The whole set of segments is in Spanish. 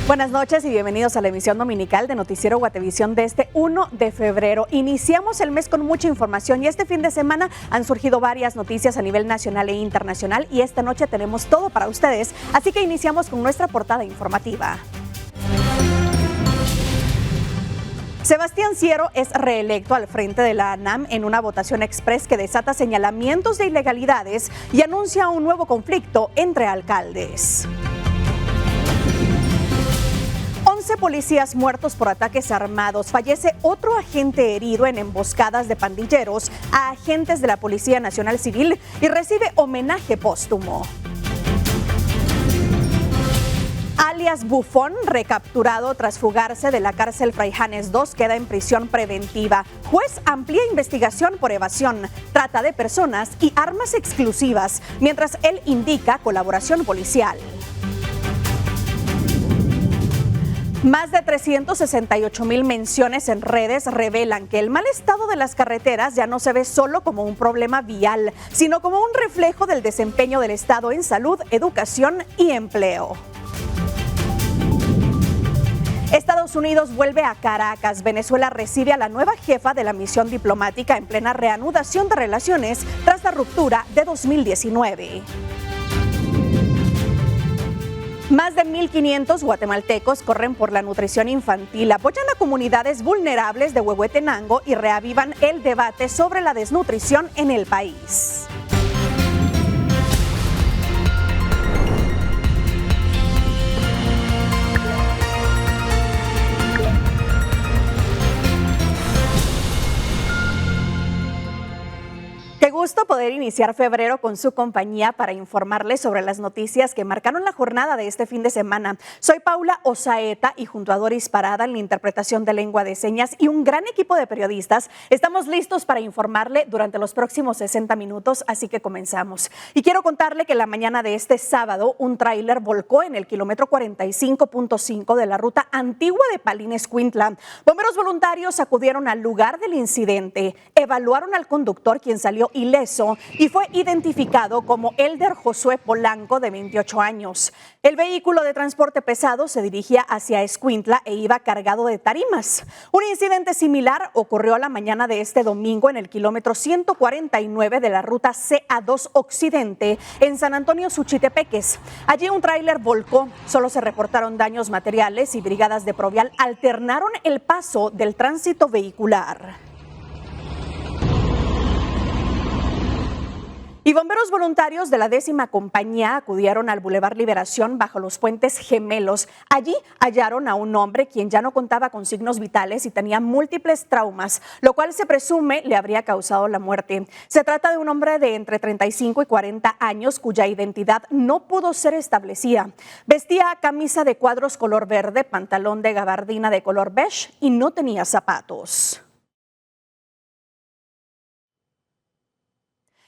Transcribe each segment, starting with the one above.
Buenas noches y bienvenidos a la emisión dominical de Noticiero Guatevisión de este 1 de febrero. Iniciamos el mes con mucha información y este fin de semana han surgido varias noticias a nivel nacional e internacional y esta noche tenemos todo para ustedes, así que iniciamos con nuestra portada informativa. Sebastián Siero es reelecto al frente de la ANAM en una votación express que desata señalamientos de ilegalidades y anuncia un nuevo conflicto entre alcaldes. 11 policías muertos por ataques armados. Fallece otro agente herido en emboscadas de pandilleros a agentes de la Policía Nacional Civil y recibe homenaje póstumo. Alias Bufón, recapturado tras fugarse de la cárcel Fray Janes II, queda en prisión preventiva. Juez amplía investigación por evasión, trata de personas y armas exclusivas, mientras él indica colaboración policial. Más de 368,000 menciones en redes revelan que el mal estado de las carreteras ya no se ve solo como un problema vial, sino como un reflejo del desempeño del Estado en salud, educación y empleo. Estados Unidos vuelve a Caracas. Venezuela recibe a la nueva jefa de la misión diplomática en plena reanudación de relaciones tras la ruptura de 2019. Más de 1,500 guatemaltecos corren por la nutrición infantil, apoyan a comunidades vulnerables de Huehuetenango y reavivan el debate sobre la desnutrición en el país. Qué gusto poder iniciar febrero con su compañía para informarles sobre las noticias que marcaron la jornada de este fin de semana. Soy Paula Osaeta y junto a Doris Parada en la interpretación de lengua de señas y un gran equipo de periodistas, estamos listos para informarle durante los próximos 60 minutos, así que comenzamos. Y quiero contarle que la mañana de este sábado un tráiler volcó en el kilómetro 45.5 de la ruta antigua de Palín-Escuintla. Bomberos voluntarios acudieron al lugar del incidente, evaluaron al conductor, quien salió ileso y fue identificado como Elder Josué Polanco, de 28 años. El vehículo de transporte pesado se dirigía hacia Escuintla e iba cargado de tarimas. Un incidente similar ocurrió la mañana de este domingo en el kilómetro 149 de la ruta CA2 Occidente en San Antonio, Suchitepeques. Allí un tráiler volcó, solo se reportaron daños materiales y brigadas de Provial alternaron el paso del tránsito vehicular. Y bomberos voluntarios de la 10ª compañía acudieron al Boulevard Liberación bajo los puentes Gemelos. Allí hallaron a un hombre quien ya no contaba con signos vitales y tenía múltiples traumas, lo cual se presume le habría causado la muerte. Se trata de un hombre de entre 35 y 40 años cuya identidad no pudo ser establecida. Vestía camisa de cuadros color verde, pantalón de gabardina de color beige y no tenía zapatos.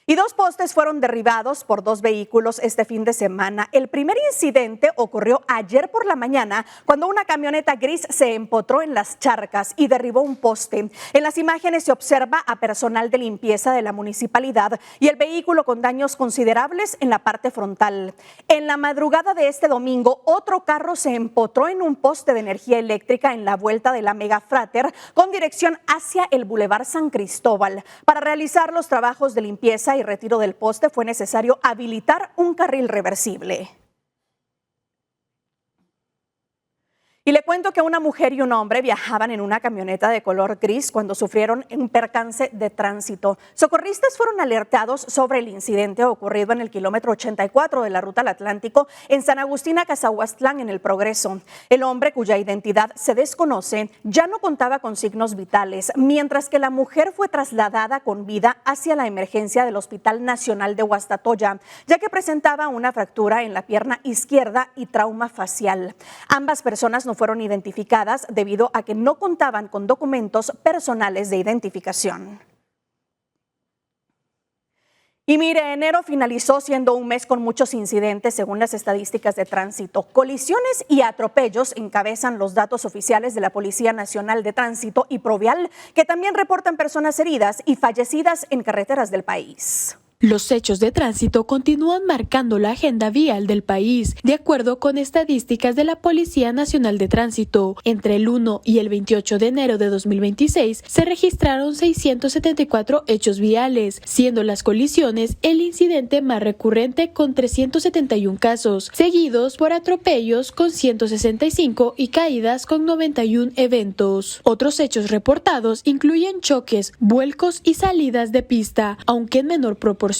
Y 2 postes fueron derribados por 2 vehículos este fin de semana. El primer incidente ocurrió ayer por la mañana cuando una camioneta gris se empotró en las charcas y derribó un poste. En las imágenes se observa a personal de limpieza de la municipalidad y el vehículo con daños considerables en la parte frontal. En la madrugada de este domingo, otro carro se empotró en un poste de energía eléctrica en la vuelta de la Mega Frater con dirección hacia el Boulevard San Cristóbal. Para realizar los trabajos de limpieza y retiro del poste fue necesario habilitar un carril reversible. Y le cuento que una mujer y un hombre viajaban en una camioneta de color gris cuando sufrieron un percance de tránsito. Socorristas fueron alertados sobre el incidente ocurrido en el kilómetro 84 de la ruta al Atlántico en San Agustín Acazahuastlán, en El Progreso. El hombre, cuya identidad se desconoce, ya no contaba con signos vitales, mientras que la mujer fue trasladada con vida hacia la emergencia del Hospital Nacional de Guastatoya, ya que presentaba una fractura en la pierna izquierda y trauma facial. Ambas personas no fueron identificadas debido a que no contaban con documentos personales de identificación. Y mire, enero finalizó siendo un mes con muchos incidentes según las estadísticas de tránsito. Colisiones y atropellos encabezan los datos oficiales de la Policía Nacional de Tránsito y Provial, que también reportan personas heridas y fallecidas en carreteras del país. Los hechos de tránsito continúan marcando la agenda vial del país. De acuerdo con estadísticas de la Policía Nacional de Tránsito, entre el 1 y el 28 de enero de 2026 se registraron 674 hechos viales, siendo las colisiones el incidente más recurrente con 371 casos, seguidos por atropellos con 165 y caídas con 91 eventos. Otros hechos reportados incluyen choques, vuelcos y salidas de pista, aunque en menor proporción,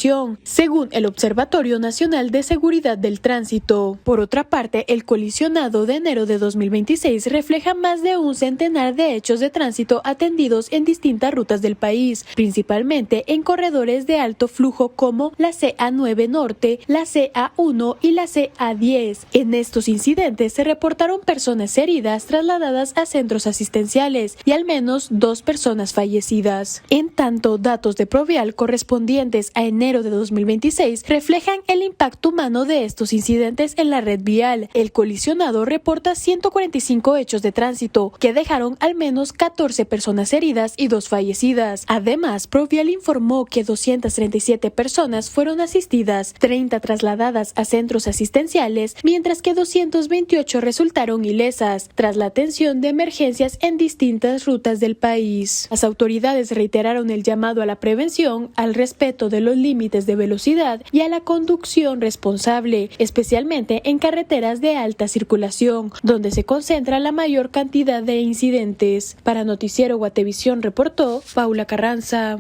según el Observatorio Nacional de Seguridad del Tránsito. Por otra parte, el colisionado de enero de 2026 refleja más de un centenar de hechos de tránsito atendidos en distintas rutas del país, principalmente en corredores de alto flujo como la CA9 Norte, la CA1 y la CA10. En estos incidentes se reportaron personas heridas trasladadas a centros asistenciales y al menos 2 personas fallecidas. En tanto, datos de Provial correspondientes a enero de 2026 reflejan el impacto humano de estos incidentes en la red vial. El colisionado reporta 145 hechos de tránsito que dejaron al menos 14 personas heridas y 2 fallecidas. Además, Provial informó que 237 personas fueron asistidas, 30 trasladadas a centros asistenciales, mientras que 228 resultaron ilesas tras la atención de emergencias en distintas rutas del país. Las autoridades reiteraron el llamado a la prevención, al respeto de los límites de velocidad y a la conducción responsable, especialmente en carreteras de alta circulación, donde se concentra la mayor cantidad de incidentes. Para Noticiero Guatevisión reportó Paula Carranza.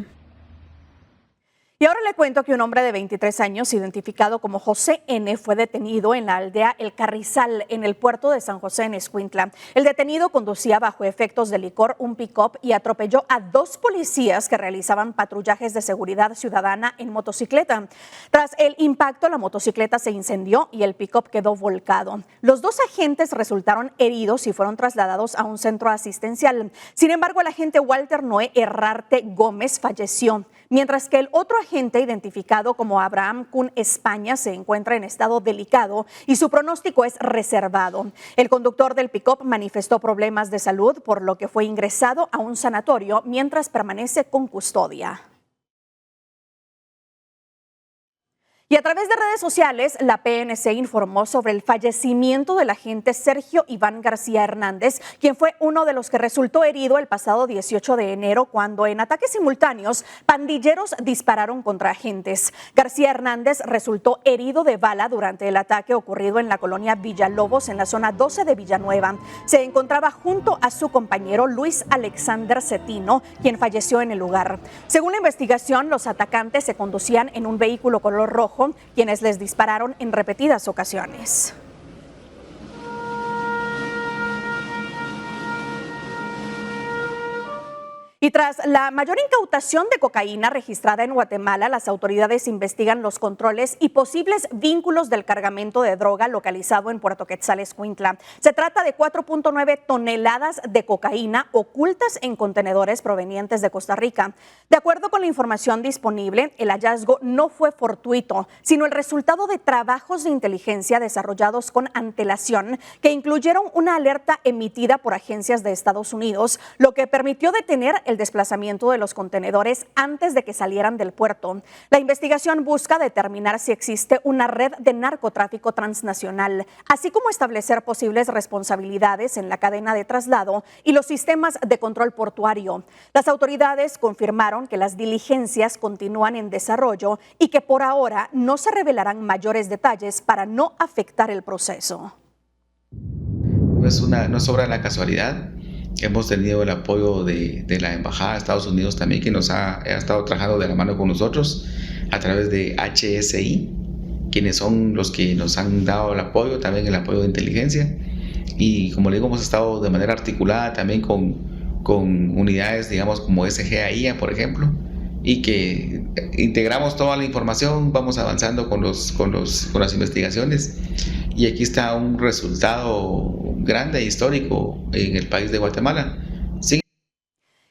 Y ahora le cuento que un hombre de 23 años, identificado como José N., fue detenido en la aldea El Carrizal, en el puerto de San José, en Escuintla. El detenido conducía bajo efectos de licor un pick-up y atropelló a 2 policías que realizaban patrullajes de seguridad ciudadana en motocicleta. Tras el impacto, la motocicleta se incendió y el pick-up quedó volcado. Los 2 agentes resultaron heridos y fueron trasladados a un centro asistencial. Sin embargo, el agente Walter Noé Herrarte Gómez falleció, mientras que el otro agente, identificado como Abraham Kun España, se encuentra en estado delicado y su pronóstico es reservado. El conductor del pick-up manifestó problemas de salud, por lo que fue ingresado a un sanatorio mientras permanece con custodia. Y a través de redes sociales, la PNC informó sobre el fallecimiento del agente Sergio Iván García Hernández, quien fue uno de los que resultó herido el pasado 18 de enero cuando en ataques simultáneos pandilleros dispararon contra agentes. García Hernández resultó herido de bala durante el ataque ocurrido en la colonia Villalobos, en la zona 12 de Villanueva. Se encontraba junto a su compañero Luis Alexander Cetino, quien falleció en el lugar. Según la investigación, los atacantes se conducían en un vehículo color rojo, quienes les dispararon en repetidas ocasiones. Y tras la mayor incautación de cocaína registrada en Guatemala, las autoridades investigan los controles y posibles vínculos del cargamento de droga localizado en Puerto Quetzal, Escuintla. Se trata de 4.9 toneladas de cocaína ocultas en contenedores provenientes de Costa Rica. De acuerdo con la información disponible, el hallazgo no fue fortuito, sino el resultado de trabajos de inteligencia desarrollados con antelación que incluyeron una alerta emitida por agencias de Estados Unidos, lo que permitió detener el desplazamiento de los contenedores antes de que salieran del puerto. La investigación busca determinar si existe una red de narcotráfico transnacional, así como establecer posibles responsabilidades en la cadena de traslado y los sistemas de control portuario. Las autoridades confirmaron que las diligencias continúan en desarrollo y que por ahora no se revelarán mayores detalles para no afectar el proceso. No es obra de la casualidad. Hemos tenido el apoyo de la Embajada de Estados Unidos también, que nos ha estado trabajando de la mano con nosotros a través de HSI, quienes son los que nos han dado el apoyo, también el apoyo de inteligencia. Y como le digo, hemos estado de manera articulada también con unidades, digamos, como SGAIA, por ejemplo, y que integramos toda la información, vamos avanzando con las investigaciones. Y aquí está un resultado grande e histórico en el país de Guatemala.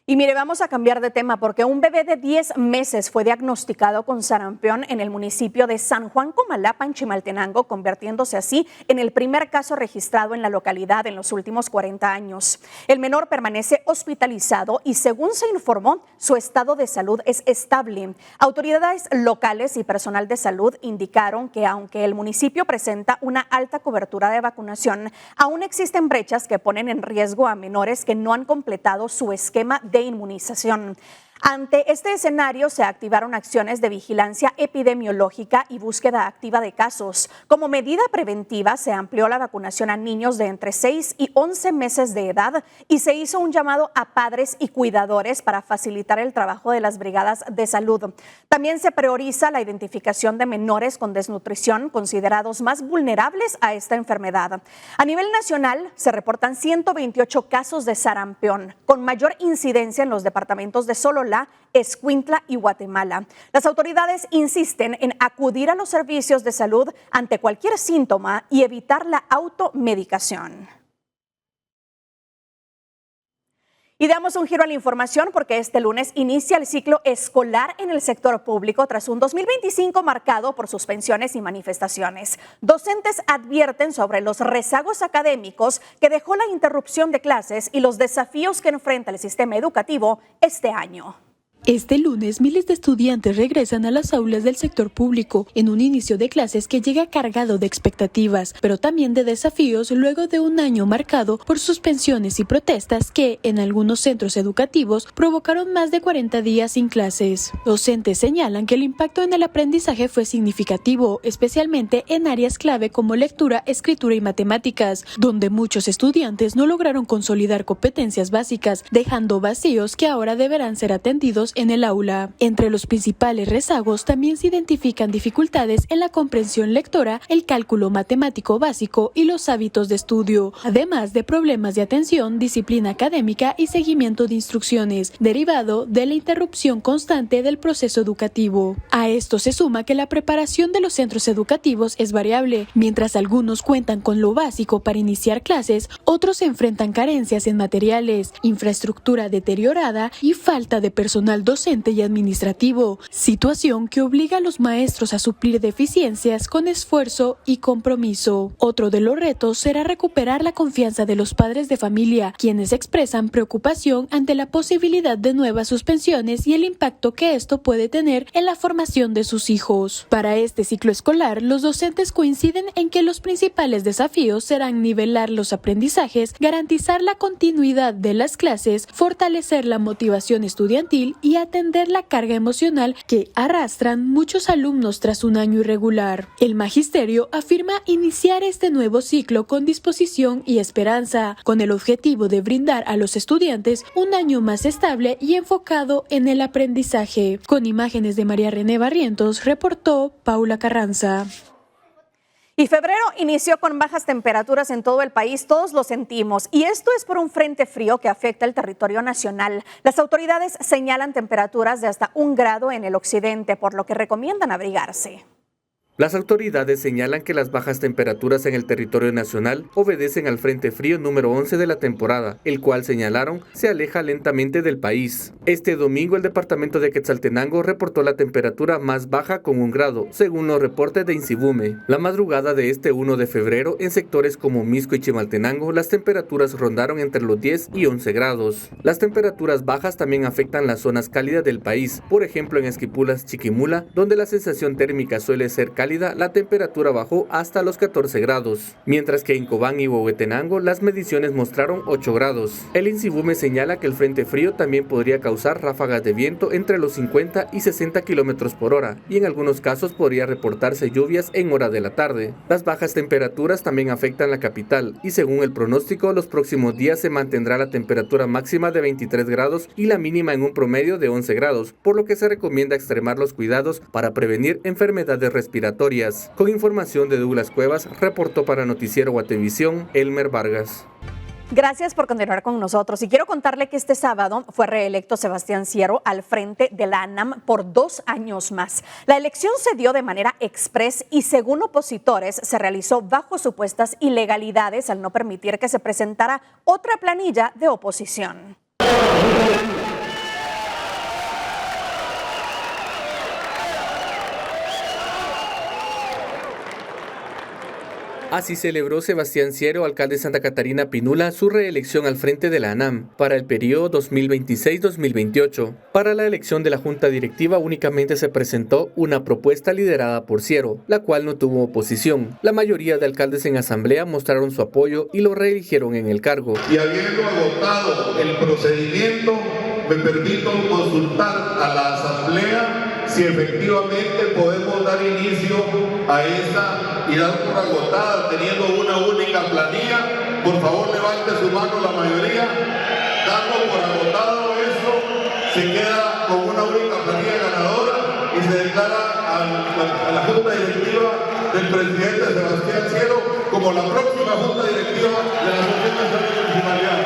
Y mire, vamos a cambiar de tema porque un bebé de 10 meses fue diagnosticado con sarampión en el municipio de San Juan Comalapa, en Chimaltenango, convirtiéndose así en el primer caso registrado en la localidad en los últimos 40 años. El menor permanece hospitalizado y, según se informó, su estado de salud es estable. Autoridades locales y personal de salud indicaron que aunque el municipio presenta una alta cobertura de vacunación, aún existen brechas que ponen en riesgo a menores que no han completado su esquema de inmunización. Ante este escenario se activaron acciones de vigilancia epidemiológica y búsqueda activa de casos. Como medida preventiva se amplió la vacunación a niños de entre 6 y 11 meses de edad y se hizo un llamado a padres y cuidadores para facilitar el trabajo de las brigadas de salud. También se prioriza la identificación de menores con desnutrición considerados más vulnerables a esta enfermedad. A nivel nacional se reportan 128 casos de sarampión, con mayor incidencia en los departamentos de Sololá, Escuintla y Guatemala. Las autoridades insisten en acudir a los servicios de salud ante cualquier síntoma y evitar la automedicación. Y damos un giro a la información porque este lunes inicia el ciclo escolar en el sector público tras un 2025 marcado por suspensiones y manifestaciones. Docentes advierten sobre los rezagos académicos que dejó la interrupción de clases y los desafíos que enfrenta el sistema educativo este año. Este lunes, miles de estudiantes regresan a las aulas del sector público en un inicio de clases que llega cargado de expectativas, pero también de desafíos luego de un año marcado por suspensiones y protestas que, en algunos centros educativos, provocaron más de 40 días sin clases. Docentes señalan que el impacto en el aprendizaje fue significativo, especialmente en áreas clave como lectura, escritura y matemáticas, donde muchos estudiantes no lograron consolidar competencias básicas, dejando vacíos que ahora deberán ser atendidos en el aula. Entre los principales rezagos también se identifican dificultades en la comprensión lectora, el cálculo matemático básico y los hábitos de estudio, además de problemas de atención, disciplina académica y seguimiento de instrucciones, derivado de la interrupción constante del proceso educativo. A esto se suma que la preparación de los centros educativos es variable. Mientras algunos cuentan con lo básico para iniciar clases, otros enfrentan carencias en materiales, infraestructura deteriorada y falta de personal docente y administrativo, situación que obliga a los maestros a suplir deficiencias con esfuerzo y compromiso. Otro de los retos será recuperar la confianza de los padres de familia, quienes expresan preocupación ante la posibilidad de nuevas suspensiones y el impacto que esto puede tener en la formación de sus hijos. Para este ciclo escolar, los docentes coinciden en que los principales desafíos serán nivelar los aprendizajes, garantizar la continuidad de las clases, fortalecer la motivación estudiantil y atender la carga emocional que arrastran muchos alumnos tras un año irregular. El magisterio afirma iniciar este nuevo ciclo con disposición y esperanza, con el objetivo de brindar a los estudiantes un año más estable y enfocado en el aprendizaje. Con imágenes de María René Barrientos, reportó Paula Carranza. Y febrero inició con bajas temperaturas en todo el país, todos lo sentimos, y esto es por un frente frío que afecta el territorio nacional. Las autoridades señalan temperaturas de hasta 1 grado en el occidente, por lo que recomiendan abrigarse. Las autoridades señalan que las bajas temperaturas en el territorio nacional obedecen al Frente Frío número 11 de la temporada, el cual señalaron se aleja lentamente del país. Este domingo el departamento de Quetzaltenango reportó la temperatura más baja con 1 grado, según los reportes de INSIBUME. La madrugada de este 1 de febrero, en sectores como Mixco y Chimaltenango, las temperaturas rondaron entre los 10 y 11 grados. Las temperaturas bajas también afectan las zonas cálidas del país, por ejemplo en Esquipulas, Chiquimula, donde la sensación térmica suele ser cálida, la temperatura bajó hasta los 14 grados, mientras que en Cobán y Huehuetenango las mediciones mostraron 8 grados. El INSIBUME señala que el frente frío también podría causar ráfagas de viento entre los 50 y 60 kilómetros por hora, y en algunos casos podría reportarse lluvias en hora de la tarde. Las bajas temperaturas también afectan la capital, y según el pronóstico, los próximos días se mantendrá la temperatura máxima de 23 grados y la mínima en un promedio de 11 grados, por lo que se recomienda extremar los cuidados para prevenir enfermedades respiratorias. Con información de Douglas Cuevas, reportó para Noticiero Guatevisión, Elmer Vargas. Gracias por continuar con nosotros. Y quiero contarle que este sábado fue reelecto Sebastián Siero al frente de la ANAM por 2 años más. La elección se dio de manera express y, según opositores, se realizó bajo supuestas ilegalidades al no permitir que se presentara otra planilla de oposición. Así celebró Sebastián Ciero, alcalde de Santa Catarina Pinula, su reelección al frente de la ANAM para el periodo 2026-2028. Para la elección de la Junta Directiva únicamente se presentó una propuesta liderada por Ciero, la cual no tuvo oposición. La mayoría de alcaldes en asamblea mostraron su apoyo y lo reeligieron en el cargo. Y habiendo agotado el procedimiento, me permito consultar a la asamblea si efectivamente podemos dar inicio a esta y dar por agotada teniendo una única planilla. Por favor, levante su mano la mayoría. Dando por agotado esto, se queda con una única planilla ganadora y se declara a la Junta Directiva del presidente Sebastián Ciero como la próxima Junta Directiva de la Asociación de Municipalidad.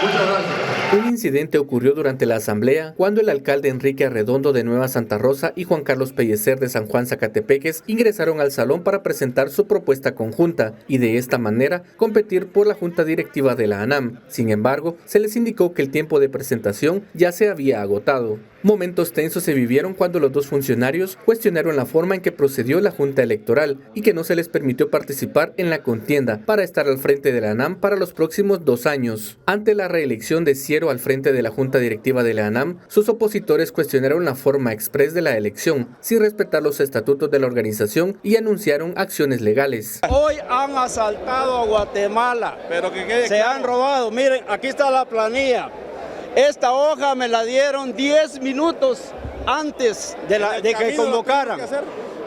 Muchas gracias. Un incidente ocurrió durante la asamblea cuando el alcalde Enrique Arredondo de Nueva Santa Rosa y Juan Carlos Pellecer de San Juan Zacatepeques ingresaron al salón para presentar su propuesta conjunta y de esta manera competir por la junta directiva de la ANAM. Sin embargo, se les indicó que el tiempo de presentación ya se había agotado. Momentos tensos se vivieron cuando los dos funcionarios cuestionaron la forma en que procedió la Junta Electoral y que no se les permitió participar en la contienda para estar al frente de la ANAM para los próximos 2 años. Ante la reelección de Ciero al frente de la Junta Directiva de la ANAM, sus opositores cuestionaron la forma express de la elección, sin respetar los estatutos de la organización y anunciaron acciones legales. Hoy han asaltado a Guatemala, pero que quede se claro. han robado, miren, aquí está la planilla. Esta hoja me la dieron 10 minutos antes de que convocaran.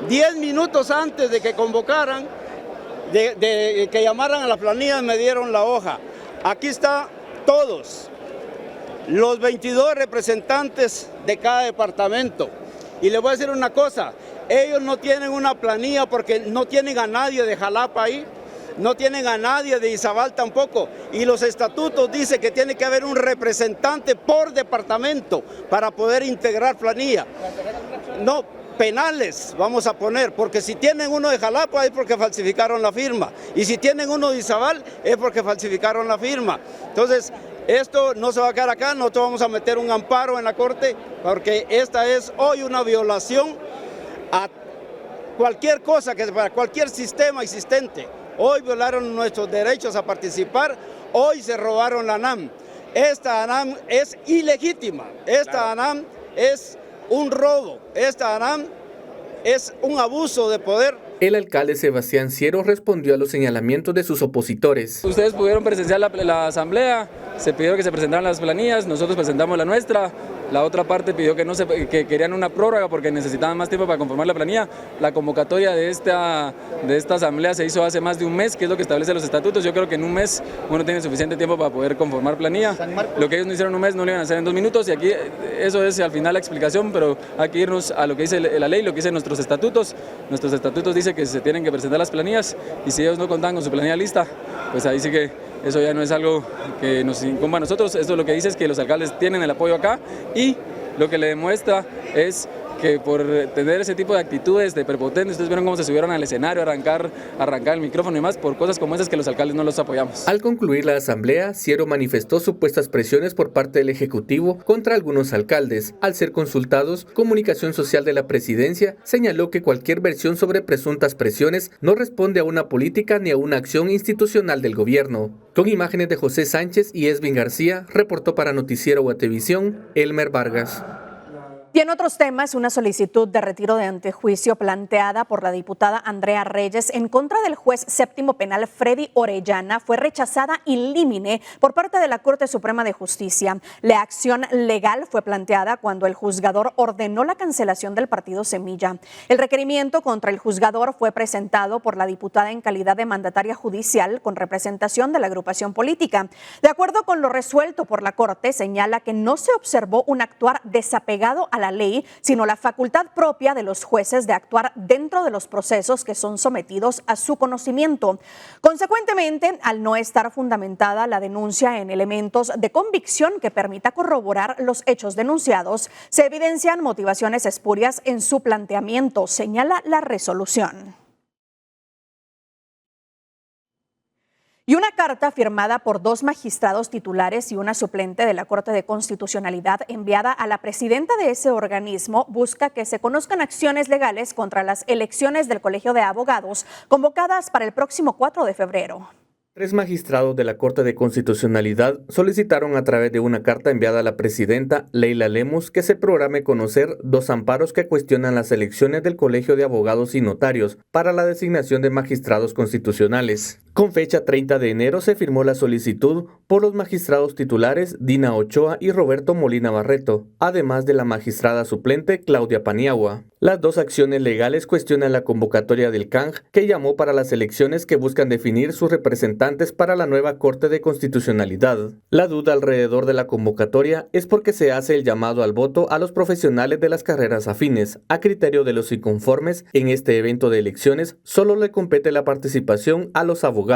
10 minutos antes de que convocaran, de que llamaran a la planilla, me dieron la hoja. Aquí está todos, los 22 representantes de cada departamento. Y les voy a decir una cosa, ellos no tienen una planilla porque no tienen a nadie de Jalapa ahí. No tienen a nadie de Izabal tampoco, y los estatutos dicen que tiene que haber un representante por departamento para poder integrar planilla. No, penales vamos a poner, porque si tienen uno de Jalapa es porque falsificaron la firma, y si tienen uno de Izabal es porque falsificaron la firma. Entonces, esto no se va a quedar acá, nosotros vamos a meter un amparo en la corte, porque esta es hoy una violación a cualquier cosa, para cualquier sistema existente. Hoy violaron nuestros derechos a participar, hoy se robaron la ANAM. Esta ANAM es ilegítima, esta ANAM es un robo, esta ANAM es un abuso de poder. El alcalde Sebastián Ciero respondió a los señalamientos de sus opositores. Ustedes pudieron presenciar la asamblea, se pidió que se presentaran las planillas, nosotros presentamos la nuestra. La otra parte pidió que querían una prórroga porque necesitaban más tiempo para conformar la planilla. La convocatoria de esta asamblea se hizo hace más de un mes, que es lo que establece los estatutos. Yo creo que en un mes uno tiene suficiente tiempo para poder conformar planilla. Lo que ellos no hicieron en un mes no lo iban a hacer en 2 minutos, y aquí eso es al final la explicación, pero hay que irnos a lo que dice la ley, lo que dicen nuestros estatutos. Nuestros estatutos dicen que se tienen que presentar las planillas, y si ellos no contan con su planilla lista, pues ahí sí que eso ya no es algo que nos incumba a nosotros. Esto lo que dice es que los alcaldes tienen el apoyo acá, y lo que le demuestra es que por tener ese tipo de actitudes de prepotentes, ustedes vieron cómo se subieron al escenario, arrancar el micrófono y más, por cosas como esas que los alcaldes no los apoyamos. Al concluir la asamblea, Ciero manifestó supuestas presiones por parte del Ejecutivo contra algunos alcaldes. Al ser consultados, Comunicación Social de la Presidencia señaló que cualquier versión sobre presuntas presiones no responde a una política ni a una acción institucional del gobierno. Con imágenes de José Sánchez y Esvin García, reportó para Noticiero Guatevisión, Elmer Vargas. Y en otros temas, una solicitud de retiro de antejuicio planteada por la diputada Andrea Reyes en contra del juez séptimo penal Freddy Orellana fue rechazada in limine por parte de la Corte Suprema de Justicia. La acción legal fue planteada cuando el juzgador ordenó la cancelación del partido Semilla. El requerimiento contra el juzgador fue presentado por la diputada en calidad de mandataria judicial con representación de la agrupación política. De acuerdo con lo resuelto por la Corte, señala que no se observó un actuar desapegado a la ley, sino la facultad propia de los jueces de actuar dentro de los procesos que son sometidos a su conocimiento. Consecuentemente, al no estar fundamentada la denuncia en elementos de convicción que permita corroborar los hechos denunciados, se evidencian motivaciones espurias en su planteamiento, señala la resolución. Y una carta firmada por 2 magistrados titulares y una suplente de la Corte de Constitucionalidad enviada a la presidenta de ese organismo busca que se conozcan acciones legales contra las elecciones del Colegio de Abogados convocadas para el próximo 4 de febrero. 3 magistrados de la Corte de Constitucionalidad solicitaron a través de una carta enviada a la presidenta Leila Lemus que se programe conocer 2 amparos que cuestionan las elecciones del Colegio de Abogados y Notarios para la designación de magistrados constitucionales. Con fecha 30 de enero se firmó la solicitud por los magistrados titulares Dina Ochoa y Roberto Molina Barreto, además de la magistrada suplente Claudia Paniagua. Las 2 acciones legales cuestionan la convocatoria del CANG, que llamó para las elecciones que buscan definir sus representantes para la nueva Corte de Constitucionalidad. La duda alrededor de la convocatoria es porque se hace el llamado al voto a los profesionales de las carreras afines. A criterio de los inconformes, en este evento de elecciones solo le compete la participación a los abogados.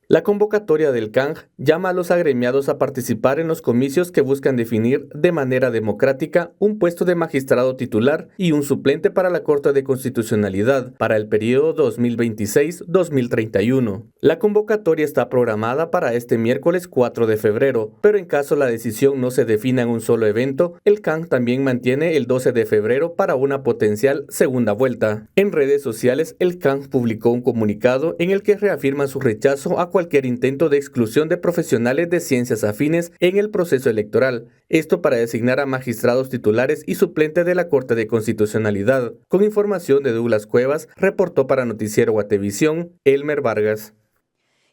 La convocatoria del CANG llama a los agremiados a participar en los comicios que buscan definir de manera democrática un puesto de magistrado titular y un suplente para la Corte de Constitucionalidad para el periodo 2026-2031. La convocatoria está programada para este miércoles 4 de febrero, pero en caso la decisión no se defina en un solo evento, el CANG también mantiene el 12 de febrero para una potencial segunda vuelta. En redes sociales, el CANG publicó un comunicado en el que reafirma su rechazo a cualquier intento de exclusión de profesionales de ciencias afines en el proceso electoral, esto para designar a magistrados titulares y suplentes de la Corte de Constitucionalidad. Con información de Douglas Cuevas, reportó para Noticiero Guatevisión, Elmer Vargas.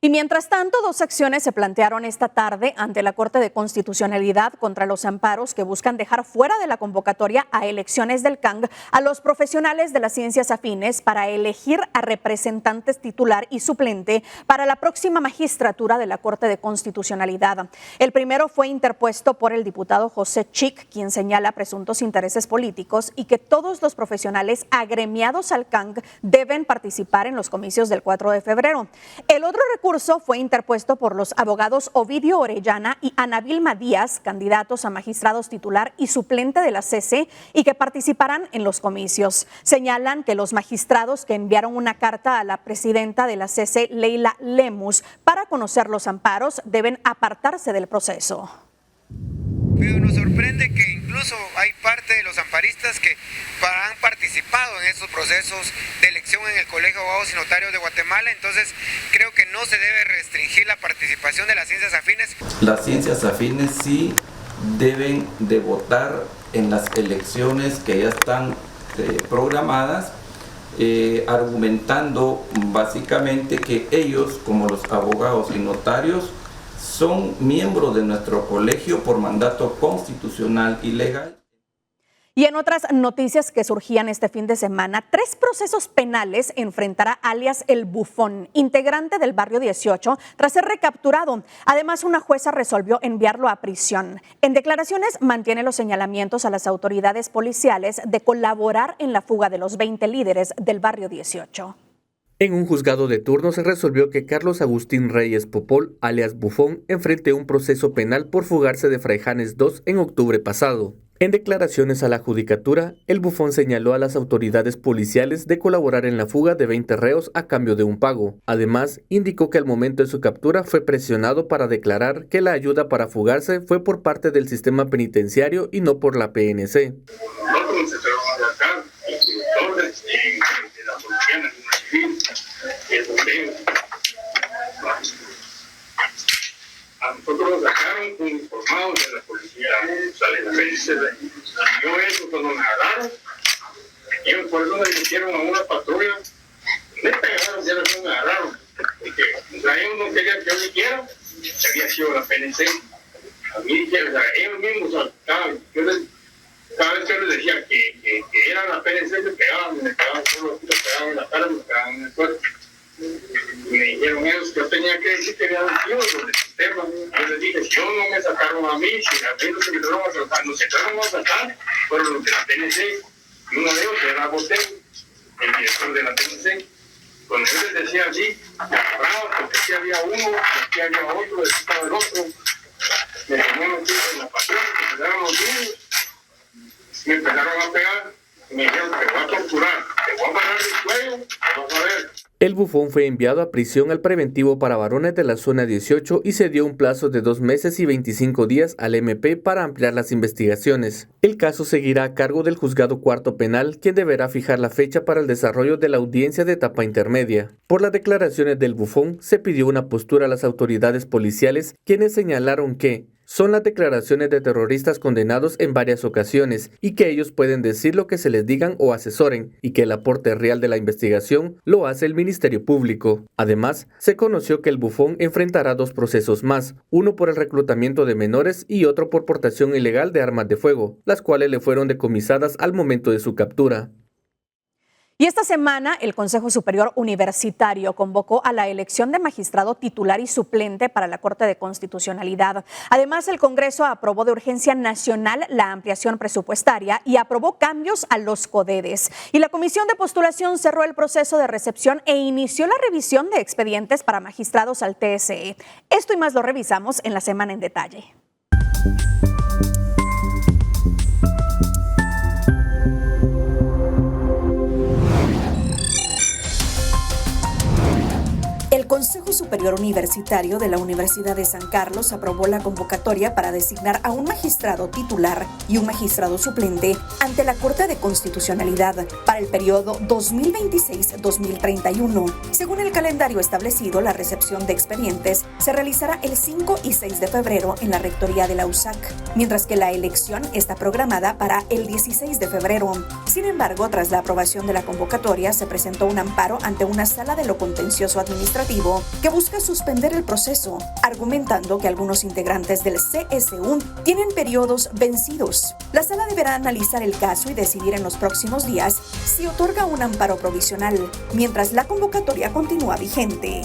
Y mientras tanto, 2 acciones se plantearon esta tarde ante la Corte de Constitucionalidad contra los amparos que buscan dejar fuera de la convocatoria a elecciones del CANG a los profesionales de las ciencias afines para elegir a representantes titular y suplente para la próxima magistratura de la Corte de Constitucionalidad. El primero fue interpuesto por el diputado José Chic, quien señala presuntos intereses políticos y que todos los profesionales agremiados al CANG deben participar en los comicios del 4 de febrero. El otro recurso fue interpuesto por los abogados Ovidio Orellana y Ana Vilma Díaz, candidatos a magistrados titular y suplente de la CC, y que participarán en los comicios. Señalan que los magistrados que enviaron una carta a la presidenta de la CC, Leila Lemus, para conocer los amparos, deben apartarse del proceso. Pero nos sorprende que incluso hay parte de los amparistas que han participado en estos procesos de elección en el Colegio de Abogados y Notarios de Guatemala, entonces creo que no se debe restringir la participación de las ciencias afines. Las ciencias afines sí deben de votar en las elecciones que ya están programadas, argumentando básicamente que ellos, como los abogados y notarios, son miembros de nuestro colegio por mandato constitucional y legal. Y en otras noticias que surgían este fin de semana, 3 procesos penales enfrentará alias El Bufón, integrante del barrio 18, tras ser recapturado. Además, una jueza resolvió enviarlo a prisión. En declaraciones, mantiene los señalamientos a las autoridades policiales de colaborar en la fuga de los 20 líderes del barrio 18. En un juzgado de turno se resolvió que Carlos Agustín Reyes Popol, alias Bufón, enfrente un proceso penal por fugarse de Fraijanes 2 en octubre pasado. En declaraciones a la judicatura, el Bufón señaló a las autoridades policiales de colaborar en la fuga de 20 reos a cambio de un pago. Además, indicó que al momento de su captura fue presionado para declarar que la ayuda para fugarse fue por parte del sistema penitenciario y no por la PNC. A nosotros nos sacaron informados de la policía, salen a veces. Yo eso cuando me agarraron, y por eso me metieron a una patrulla. Neta agarraron, ya no me agarraron. Porque ellos no querían que yo le quiera, que había sido la PNC. A mí, ellos mismos, cada vez que yo les decía que era la PNC, me pegaban solo, me pegaban en la cara, me pegaban en el cuerpo. Me dijeron ellos que yo tenía que decir que había sido los del sistema. Yo les dije, si yo no me sacaron a mí, si a mí no se me fueron a saltar, no se fueron a saltar, fueron los de la PNC. Y uno de ellos era Botel, el director de la PNC. Cuando yo les decía así, me agarraban porque aquí había uno, aquí había otro, aquí estaba el otro. Me ponían los tiros en la patrulla, me empezaron los niños, me empezaron a pegar, y me dijeron, te voy a torturar, te voy a parar el cuello, te vas a ver. El bufón fue enviado a prisión al preventivo para varones de la zona 18 y se dio un plazo de 2 meses y 25 días al MP para ampliar las investigaciones. El caso seguirá a cargo del Juzgado Cuarto Penal, quien deberá fijar la fecha para el desarrollo de la audiencia de etapa intermedia. Por las declaraciones del bufón, se pidió una postura a las autoridades policiales, quienes señalaron que son las declaraciones de terroristas condenados en varias ocasiones y que ellos pueden decir lo que se les digan o asesoren y que el aporte real de la investigación lo hace el Ministerio Público. Además, se conoció que el bufón enfrentará 2 procesos más, uno por el reclutamiento de menores y otro por portación ilegal de armas de fuego, las cuales le fueron decomisadas al momento de su captura. Y esta semana el Consejo Superior Universitario convocó a la elección de magistrado titular y suplente para la Corte de Constitucionalidad. Además, el Congreso aprobó de urgencia nacional la ampliación presupuestaria y aprobó cambios a los CODEDES. Y la Comisión de Postulación cerró el proceso de recepción e inició la revisión de expedientes para magistrados al TSE. Esto y más lo revisamos en la semana en detalle. El Consejo Superior Universitario de la Universidad de San Carlos aprobó la convocatoria para designar a un magistrado titular y un magistrado suplente ante la Corte de Constitucionalidad para el periodo 2026-2031. Según el calendario establecido, la recepción de expedientes se realizará el 5 y 6 de febrero en la Rectoría de la USAC, mientras que la elección está programada para el 16 de febrero. Sin embargo, tras la aprobación de la convocatoria, se presentó un amparo ante una sala de lo contencioso administrativo que busca suspender el proceso, argumentando que algunos integrantes del CSU tienen periodos vencidos. La sala deberá analizar el caso y decidir en los próximos días si otorga un amparo provisional, mientras la convocatoria continúa vigente.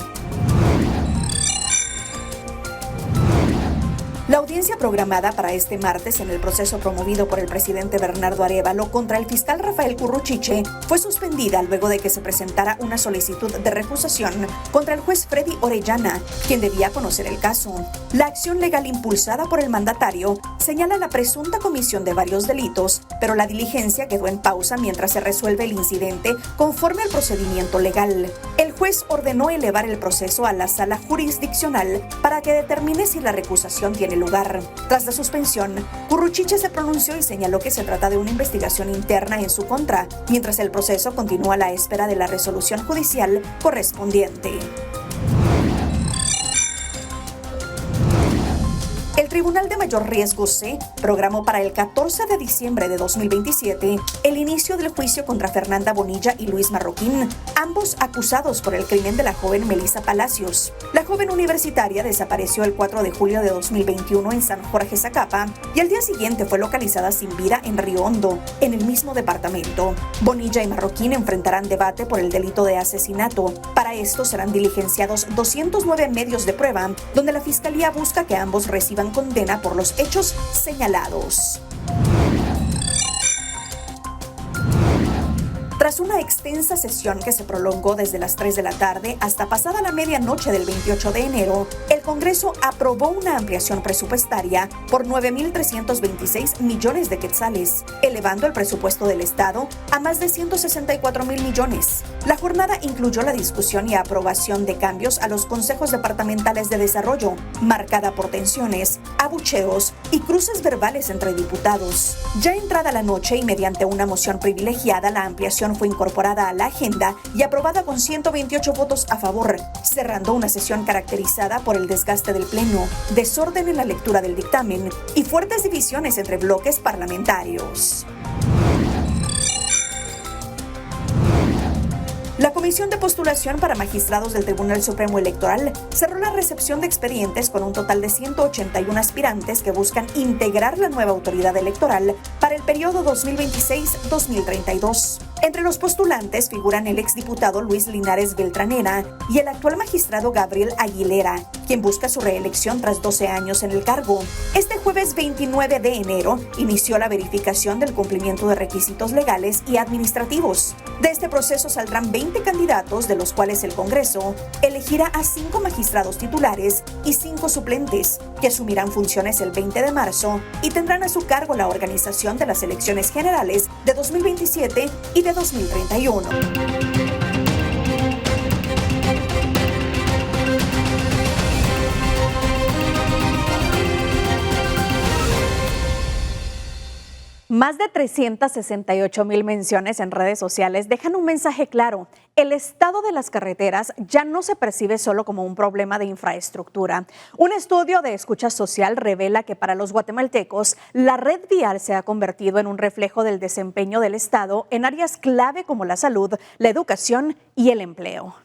La audiencia programada para este martes en el proceso promovido por el presidente Bernardo Arévalo contra el fiscal Rafael Curruchiche fue suspendida luego de que se presentara una solicitud de recusación contra el juez Freddy Orellana, quien debía conocer el caso. La acción legal impulsada por el mandatario señala la presunta comisión de varios delitos, pero la diligencia quedó en pausa mientras se resuelve el incidente conforme al procedimiento legal. El juez ordenó elevar el proceso a la sala jurisdiccional para que determine si la recusación tiene lugar. Tras la suspensión, Curruchiche se pronunció y señaló que se trata de una investigación interna en su contra, mientras el proceso continúa a la espera de la resolución judicial correspondiente. El Tribunal de Mayor Riesgo C programó para el 14 de diciembre de 2027 el inicio del juicio contra Fernanda Bonilla y Luis Marroquín, ambos acusados por el crimen de la joven Melissa Palacios. La joven universitaria desapareció el 4 de julio de 2021 en San Jorge, Zacapa, y al día siguiente fue localizada sin vida en Río Hondo, en el mismo departamento. Bonilla y Marroquín enfrentarán debate por el delito de asesinato. Para esto serán diligenciados 209 medios de prueba, donde la Fiscalía busca que ambos reciban condena por los hechos señalados. Tras una extensa sesión que se prolongó desde las 3 de la tarde hasta pasada la medianoche del 28 de enero, el Congreso aprobó una ampliación presupuestaria por 9.326 millones de quetzales, elevando el presupuesto del Estado a más de 164.000 millones. La jornada incluyó la discusión y aprobación de cambios a los consejos departamentales de desarrollo, marcada por tensiones, abucheos y cruces verbales entre diputados. Ya entrada la noche y mediante una moción privilegiada, la ampliación fue incorporada a la agenda y aprobada con 128 votos a favor, cerrando una sesión caracterizada por el desgaste del Pleno, desorden en la lectura del dictamen y fuertes divisiones entre bloques parlamentarios. La Comisión de Postulación para Magistrados del Tribunal Supremo Electoral cerró la recepción de expedientes con un total de 181 aspirantes que buscan integrar la nueva autoridad electoral para el periodo 2026-2032. Entre los postulantes figuran el exdiputado Luis Linares Beltranena y el actual magistrado Gabriel Aguilera, quien busca su reelección tras 12 años en el cargo. Este jueves 29 de enero inició la verificación del cumplimiento de requisitos legales y administrativos. De este proceso saldrán 20 candidatos, de los cuales el Congreso elegirá a 5 magistrados titulares y 5 suplentes, que asumirán funciones el 20 de marzo y tendrán a su cargo la organización de las elecciones generales de 2027 y de 2031. Más de 368,000 menciones en redes sociales dejan un mensaje claro. El estado de las carreteras ya no se percibe solo como un problema de infraestructura. Un estudio de escucha social revela que para los guatemaltecos, la red vial se ha convertido en un reflejo del desempeño del Estado en áreas clave como la salud, la educación y el empleo.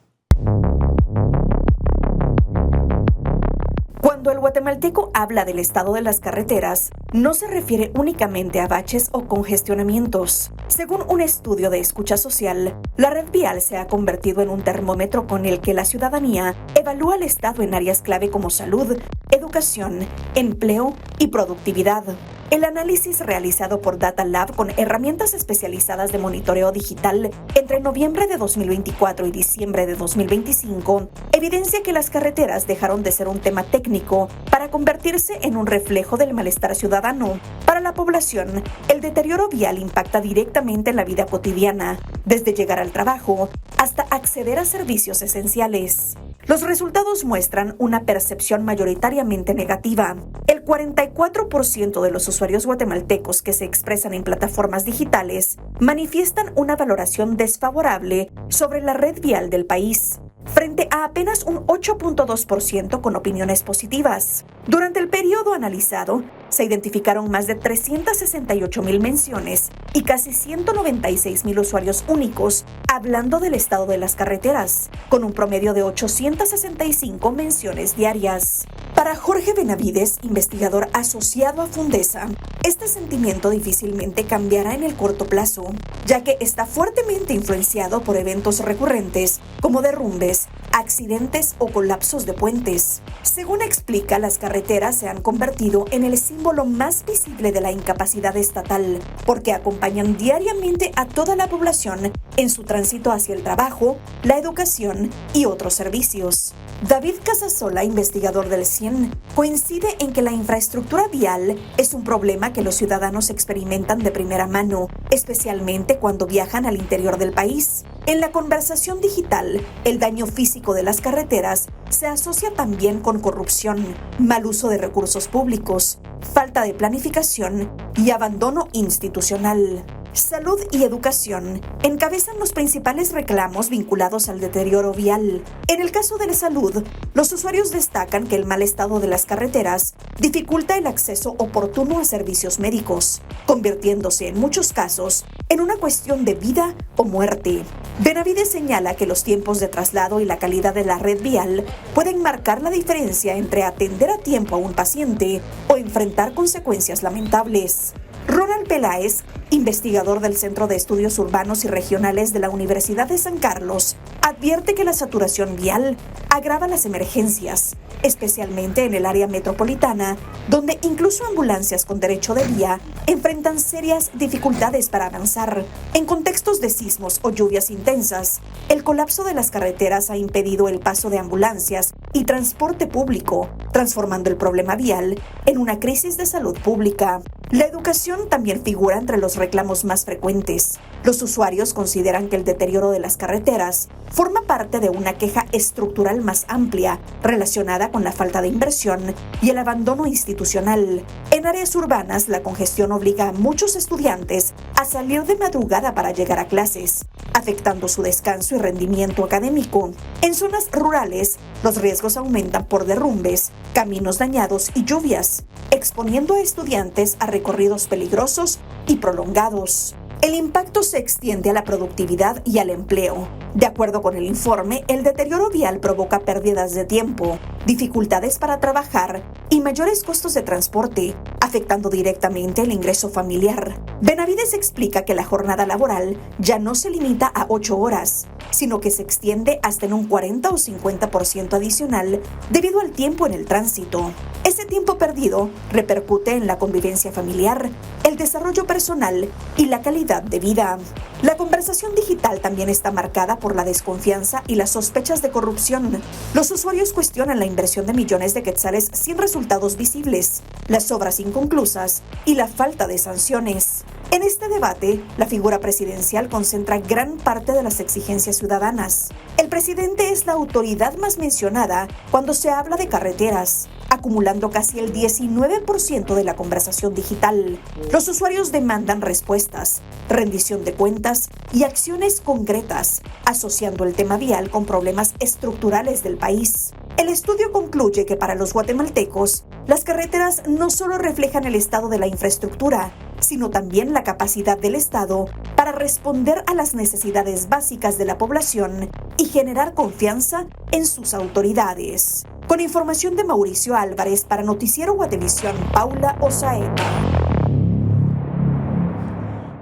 Cuando el guatemalteco habla del estado de las carreteras, no se refiere únicamente a baches o congestionamientos. Según un estudio de escucha social, la red vial se ha convertido en un termómetro con el que la ciudadanía evalúa el estado en áreas clave como salud, educación, empleo y productividad. El análisis realizado por Data Lab con herramientas especializadas de monitoreo digital entre noviembre de 2024 y diciembre de 2025 evidencia que las carreteras dejaron de ser un tema técnico para convertirse en un reflejo del malestar ciudadano. Para la población, el deterioro vial impacta directamente en la vida cotidiana, desde llegar al trabajo hasta acceder a servicios esenciales. Los resultados muestran una percepción mayoritariamente negativa. El 44% de los usuarios guatemaltecos que se expresan en plataformas digitales manifiestan una valoración desfavorable sobre la red vial del país, frente a apenas un 8.2% con opiniones positivas. Durante el periodo analizado, se identificaron más de 368,000 menciones y casi 196,000 usuarios únicos hablando del estado de las carreteras, con un promedio de 865 menciones diarias. Para Jorge Benavides, investigador asociado a Fundesa, este sentimiento difícilmente cambiará en el corto plazo, ya que está fuertemente influenciado por eventos recurrentes como derrumbes, accidentes o colapsos de puentes. Según explica, las carreteras se han convertido en el símbolo más visible de la incapacidad estatal, porque acompañan diariamente a toda la población en su tránsito hacia el trabajo, la educación y otros servicios. David Casasola, investigador del CIEN, coincide en que la infraestructura vial es un problema que los ciudadanos experimentan de primera mano, especialmente cuando viajan al interior del país. En la conversación digital, el daño físico de las carreteras se asocia también con corrupción, mal uso de recursos públicos, falta de planificación y abandono institucional. Salud y educación encabezan los principales reclamos vinculados al deterioro vial. En el caso de la salud, los usuarios destacan que el mal estado de las carreteras dificulta el acceso oportuno a servicios médicos, convirtiéndose en muchos casos en una cuestión de vida o muerte. Benavides señala que los tiempos de traslado y la calidad de la red vial pueden marcar la diferencia entre atender a tiempo a un paciente o enfrentar consecuencias lamentables. Ronald Peláez, investigador del Centro de Estudios Urbanos y Regionales de la Universidad de San Carlos, advierte que la saturación vial agrava las emergencias, especialmente en el área metropolitana, donde incluso ambulancias con derecho de vía enfrentan serias dificultades para avanzar. En contextos de sismos o lluvias intensas, el colapso de las carreteras ha impedido el paso de ambulancias y transporte público, transformando el problema vial en una crisis de salud pública. La educación también figura entre los reclamos más frecuentes. Los usuarios consideran que el deterioro de las carreteras forma parte de una queja estructural más amplia relacionada con la falta de inversión y el abandono institucional. En áreas urbanas, la congestión obliga a muchos estudiantes a salir de madrugada para llegar a clases, afectando su descanso y rendimiento académico. En zonas rurales, los riesgos aumentan por derrumbes, caminos dañados y lluvias, exponiendo a estudiantes a recorridos peligrosos y prolongados. El impacto se extiende a la productividad y al empleo. De acuerdo con el informe, el deterioro vial provoca pérdidas de tiempo, dificultades para trabajar y mayores costos de transporte, afectando directamente el ingreso familiar. Benavides explica que la jornada laboral ya no se limita a 8 horas, sino que se extiende hasta en un 40 o 50% adicional debido al tiempo en el tránsito. Ese tiempo perdido repercute en la convivencia familiar, el desarrollo personal y la calidad de vida. La conversación digital también está marcada por la desconfianza y las sospechas de corrupción. Los usuarios cuestionan la inversión de millones de quetzales sin resultados visibles, las obras inconclusas y la falta de sanciones. En este debate, la figura presidencial concentra gran parte de las exigencias ciudadanas. El presidente es la autoridad más mencionada cuando se habla de carreteras, acumulando casi el 19% de la conversación digital. Los usuarios demandan respuestas, rendición de cuentas y acciones concretas, asociando el tema vial con problemas estructurales del país. El estudio concluye que para los guatemaltecos, las carreteras no solo reflejan el estado de la infraestructura, sino también la capacidad del Estado para responder a las necesidades básicas de la población y generar confianza en sus autoridades. Con información de Mauricio Álvarez para Noticiero Guatevisión, Paula Osaeta.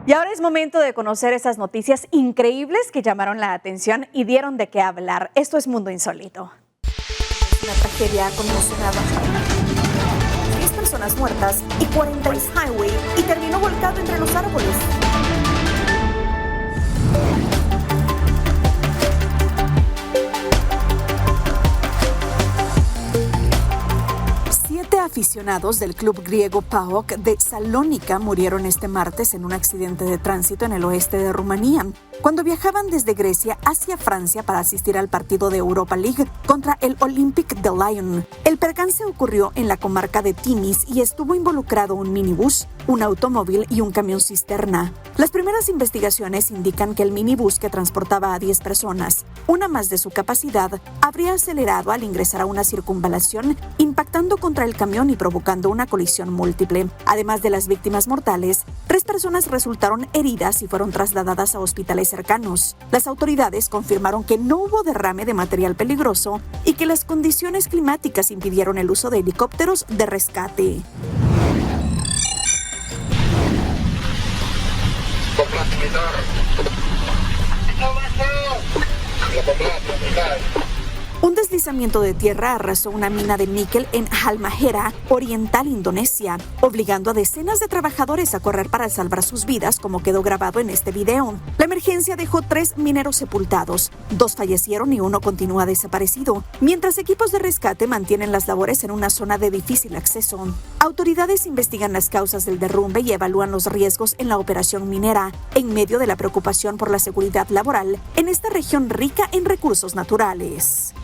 Y ahora es momento de conocer esas noticias increíbles que llamaron la atención y dieron de qué hablar. Esto es Mundo Insólito. Una tragedia conmocionada. 10 personas muertas y 46 highway y terminó volcado entre los árboles. Aficionados del club griego PAOK de Salónica murieron este martes en un accidente de tránsito en el oeste de Rumanía, cuando viajaban desde Grecia hacia Francia para asistir al partido de Europa League contra el Olympique de Lyon. El percance ocurrió en la comarca de Timis y estuvo involucrado un minibús, un automóvil y un camión cisterna. Las primeras investigaciones indican que el minibús, que transportaba a 10 personas, una más de su capacidad, habría acelerado al ingresar a una circunvalación, impactando contra el camión y provocando una colisión múltiple. Además de las víctimas mortales, 3 personas resultaron heridas y fueron trasladadas a hospitales cercanos. Las autoridades confirmaron que no hubo derrame de material peligroso y que las condiciones climáticas impidieron el uso de helicópteros de rescate. Un deslizamiento de tierra arrasó una mina de níquel en Halmahera, oriental Indonesia, obligando a decenas de trabajadores a correr para salvar sus vidas, como quedó grabado en este video. La emergencia dejó 3 mineros sepultados, 2 fallecieron y 1 continúa desaparecido, mientras equipos de rescate mantienen las labores en una zona de difícil acceso. Autoridades investigan las causas del derrumbe y evalúan los riesgos en la operación minera, en medio de la preocupación por la seguridad laboral en esta región rica en recursos naturales.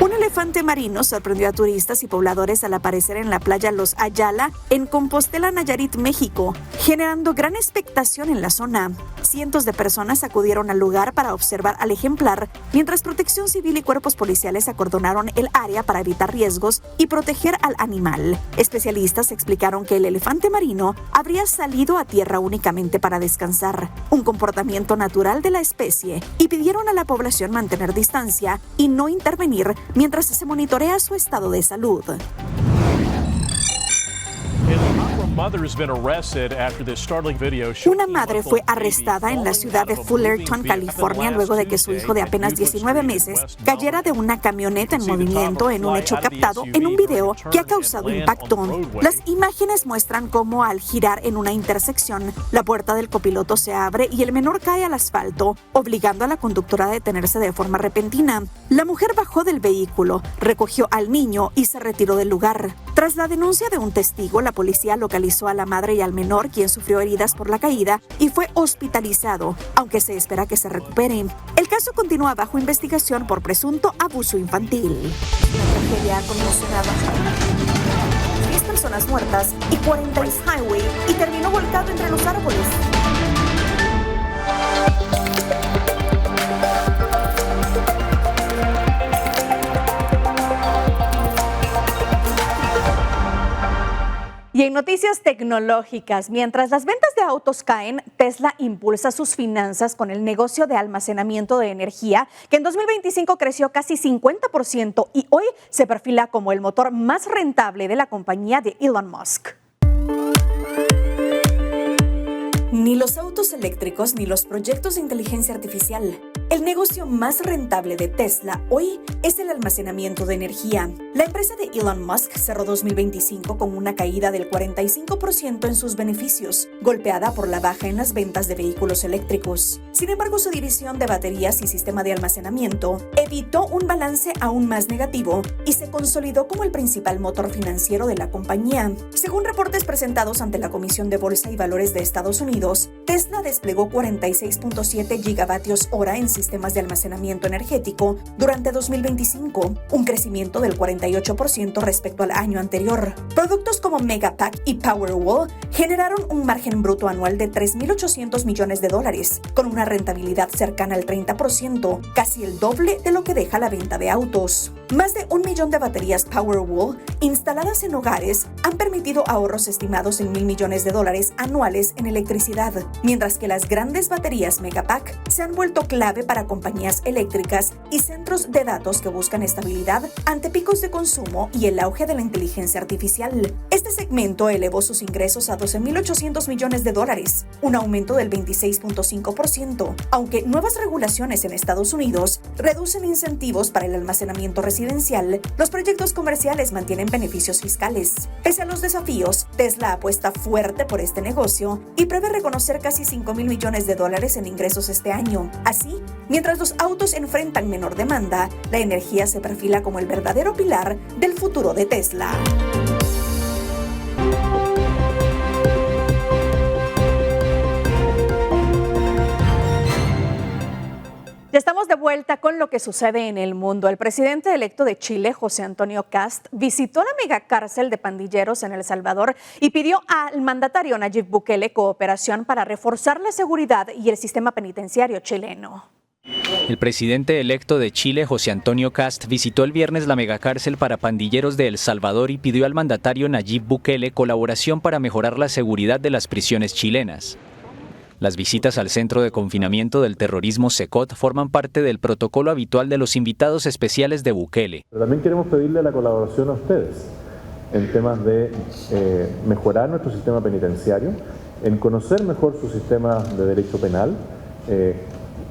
Un elefante marino sorprendió a turistas y pobladores al aparecer en la playa Los Ayala, en Compostela, Nayarit, México, generando gran expectación en la zona. Cientos de personas acudieron al lugar para observar al ejemplar, mientras Protección Civil y cuerpos policiales acordonaron el área para evitar riesgos y proteger al animal. Especialistas explicaron que el elefante marino habría salido a tierra únicamente para descansar, un comportamiento natural de la especie, y pidieron a la población mantener distancia y no intervenir mientras se monitorea su estado de salud. Una madre fue arrestada en la ciudad de Fullerton, California, luego de que su hijo de apenas 19 meses cayera de una camioneta en movimiento en un hecho captado en un video que ha causado impacto. Las imágenes muestran cómo, al girar en una intersección, la puerta del copiloto se abre y el menor cae al asfalto, obligando a la conductora a detenerse de forma repentina. La mujer bajó del vehículo, recogió al niño y se retiró del lugar. Tras la denuncia de un testigo, la policía localizó a la madre y al menor, quien sufrió heridas por la caída y fue hospitalizado, aunque se espera que se recupere. El caso continúa bajo investigación por presunto abuso infantil. Una tragedia conmocionada. 10 personas muertas y 46 highway y terminó volcado entre los árboles. Y en noticias tecnológicas, mientras las ventas de autos caen, Tesla impulsa sus finanzas con el negocio de almacenamiento de energía, que en 2025 creció casi 50% y hoy se perfila como el motor más rentable de la compañía de Elon Musk. Ni los autos eléctricos ni los proyectos de inteligencia artificial El negocio más rentable de Tesla hoy es el almacenamiento de energía. La empresa de Elon Musk cerró 2025 con una caída del 45% en sus beneficios, golpeada por la baja en las ventas de vehículos eléctricos. Sin embargo, su división de baterías y sistema de almacenamiento evitó un balance aún más negativo y se consolidó como el principal motor financiero de la compañía. Según reportes presentados ante la Comisión de Bolsa y Valores de Estados Unidos, Tesla desplegó 46.7 gigavatios hora en sistemas de almacenamiento energético durante 2025, un crecimiento del 48% respecto al año anterior. Productos como Megapack y Powerwall generaron un margen bruto anual de $3.800 millones, con una rentabilidad cercana al 30%, casi el doble de lo que deja la venta de autos. Más de 1 millón de baterías Powerwall instaladas en hogares han permitido ahorros estimados en $1.000 millones anuales en electricidad, mientras que las grandes baterías Megapack se han vuelto clave para compañías eléctricas y centros de datos que buscan estabilidad ante picos de consumo y el auge de la inteligencia artificial. Este segmento elevó sus ingresos a $12.800 millones, un aumento del 26.5%, aunque nuevas regulaciones en Estados Unidos reducen incentivos para el almacenamiento residencial. Los proyectos comerciales mantienen beneficios fiscales. Pese a los desafíos, Tesla apuesta fuerte por este negocio y prevé reconocer casi $5.000 millones en ingresos este año. Así, mientras los autos enfrentan menor demanda, la energía se perfila como el verdadero pilar del futuro de Tesla. Ya estamos de vuelta con lo que sucede en el mundo. El presidente electo de Chile, José Antonio Kast, visitó la megacárcel de pandilleros en El Salvador y pidió al mandatario Nayib Bukele cooperación para reforzar la seguridad y el sistema penitenciario chileno. El presidente electo de Chile, José Antonio Kast, visitó el viernes la megacárcel para pandilleros de El Salvador y pidió al mandatario Nayib Bukele colaboración para mejorar la seguridad de las prisiones chilenas. Las visitas al centro de confinamiento del terrorismo SECOT forman parte del protocolo habitual de los invitados especiales de Bukele. Pero también queremos pedirle la colaboración a ustedes en temas de mejorar nuestro sistema penitenciario, en conocer mejor su sistema de derecho penal,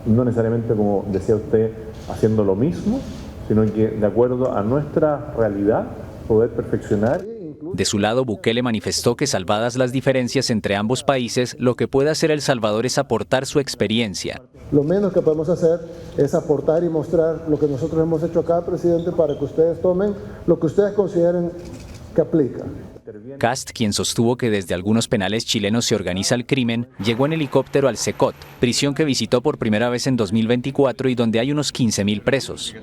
no necesariamente, como decía usted, haciendo lo mismo, sino que de acuerdo a nuestra realidad poder perfeccionar. De su lado, Bukele manifestó que salvadas las diferencias entre ambos países, lo que puede hacer El Salvador es aportar su experiencia. Lo menos que podemos hacer es aportar y mostrar lo que nosotros hemos hecho acá, presidente, para que ustedes tomen lo que ustedes consideren que aplica. Kast, quien sostuvo que desde algunos penales chilenos se organiza el crimen, llegó en helicóptero al SECOT, prisión que visitó por primera vez en 2024 y donde hay unos 15.000 presos.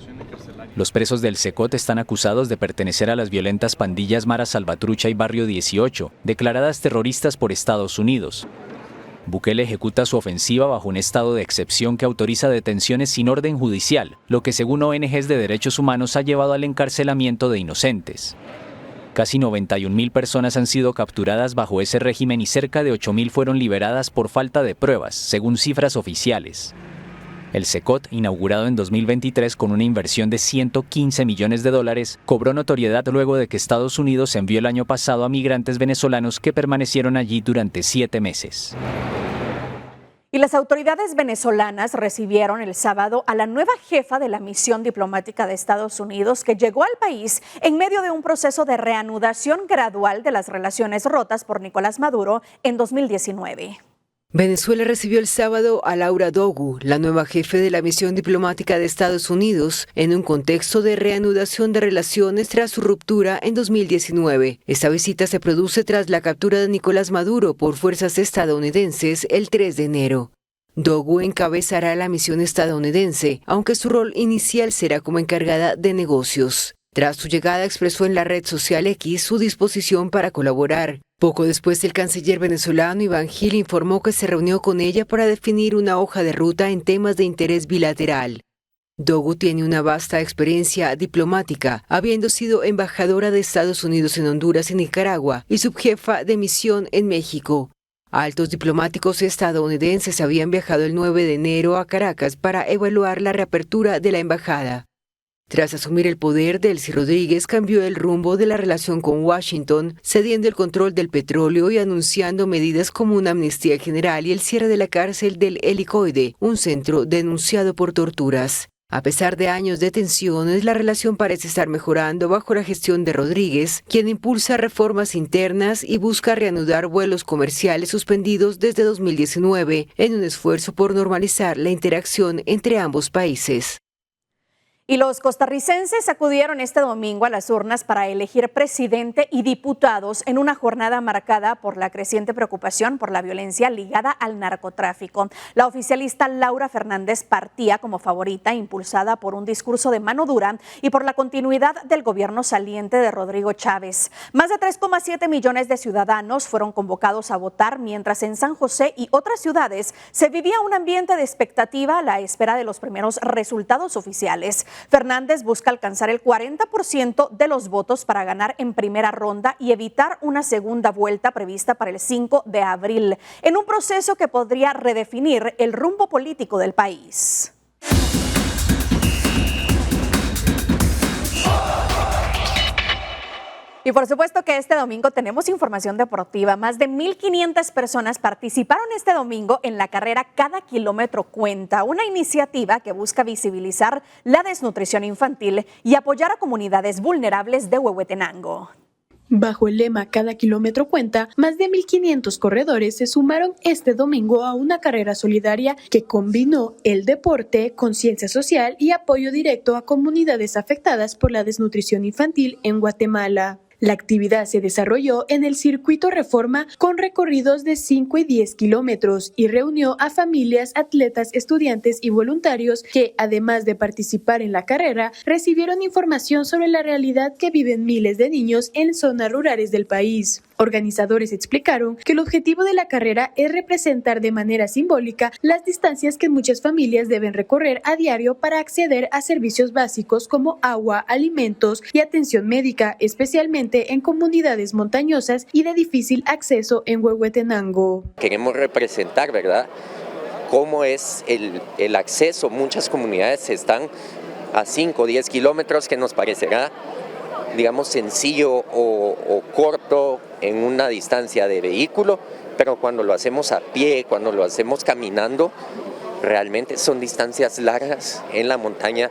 Los presos del SECOT están acusados de pertenecer a las violentas pandillas Mara Salvatrucha y Barrio 18, declaradas terroristas por Estados Unidos. Bukele ejecuta su ofensiva bajo un estado de excepción que autoriza detenciones sin orden judicial, lo que según ONGs de derechos humanos ha llevado al encarcelamiento de inocentes. Casi 91.000 personas han sido capturadas bajo ese régimen y cerca de 8.000 fueron liberadas por falta de pruebas, según cifras oficiales. El SECOT, inaugurado en 2023 con una inversión de $115 millones, cobró notoriedad luego de que Estados Unidos envió el año pasado a migrantes venezolanos que permanecieron allí durante 7 meses. Y las autoridades venezolanas recibieron el sábado a la nueva jefa de la misión diplomática de Estados Unidos, que llegó al país en medio de un proceso de reanudación gradual de las relaciones rotas por Nicolás Maduro en 2019. Venezuela recibió el sábado a Laura Dogu, la nueva jefe de la misión diplomática de Estados Unidos, en un contexto de reanudación de relaciones tras su ruptura en 2019. Esta visita se produce tras la captura de Nicolás Maduro por fuerzas estadounidenses el 3 de enero. Dogu encabezará la misión estadounidense, aunque su rol inicial será como encargada de negocios. Tras su llegada expresó en la red social X su disposición para colaborar. Poco después, el canciller venezolano Iván Gil informó que se reunió con ella para definir una hoja de ruta en temas de interés bilateral. Dogu tiene una vasta experiencia diplomática, habiendo sido embajadora de Estados Unidos en Honduras y Nicaragua y subjefa de misión en México. Altos diplomáticos estadounidenses habían viajado el 9 de enero a Caracas para evaluar la reapertura de la embajada. Tras asumir el poder, Delcy Rodríguez cambió el rumbo de la relación con Washington, cediendo el control del petróleo y anunciando medidas como una amnistía general y el cierre de la cárcel del Helicoide, un centro denunciado por torturas. A pesar de años de tensiones, la relación parece estar mejorando bajo la gestión de Rodríguez, quien impulsa reformas internas y busca reanudar vuelos comerciales suspendidos desde 2019 en un esfuerzo por normalizar la interacción entre ambos países. Y los costarricenses acudieron este domingo a las urnas para elegir presidente y diputados en una jornada marcada por la creciente preocupación por la violencia ligada al narcotráfico. La oficialista Laura Fernández partía como favorita, impulsada por un discurso de mano dura y por la continuidad del gobierno saliente de Rodrigo Chávez. Más de 3,7 millones de ciudadanos fueron convocados a votar, mientras en San José y otras ciudades se vivía un ambiente de expectativa a la espera de los primeros resultados oficiales. Fernández busca alcanzar el 40% de los votos para ganar en primera ronda y evitar una segunda vuelta prevista para el 5 de abril, en un proceso que podría redefinir el rumbo político del país. Y por supuesto que este domingo tenemos información deportiva. Más de 1,500 personas participaron este domingo en la carrera Cada Kilómetro Cuenta, una iniciativa que busca visibilizar la desnutrición infantil y apoyar a comunidades vulnerables de Huehuetenango. Bajo el lema Cada Kilómetro Cuenta, más de 1,500 corredores se sumaron este domingo a una carrera solidaria que combinó el deporte, conciencia social y apoyo directo a comunidades afectadas por la desnutrición infantil en Guatemala. La actividad se desarrolló en el circuito Reforma con recorridos de 5 y 10 kilómetros y reunió a familias, atletas, estudiantes y voluntarios que, además de participar en la carrera, recibieron información sobre la realidad que viven miles de niños en zonas rurales del país. Organizadores explicaron que el objetivo de la carrera es representar de manera simbólica las distancias que muchas familias deben recorrer a diario para acceder a servicios básicos como agua, alimentos y atención médica, especialmente en comunidades montañosas y de difícil acceso en Huehuetenango. Queremos representar, ¿verdad?, cómo es el acceso. Muchas comunidades están a 5 o 10 kilómetros, que nos parecerá, digamos, sencillo o corto en una distancia de vehículo, pero cuando lo hacemos a pie, cuando lo hacemos caminando, realmente son distancias largas en la montaña,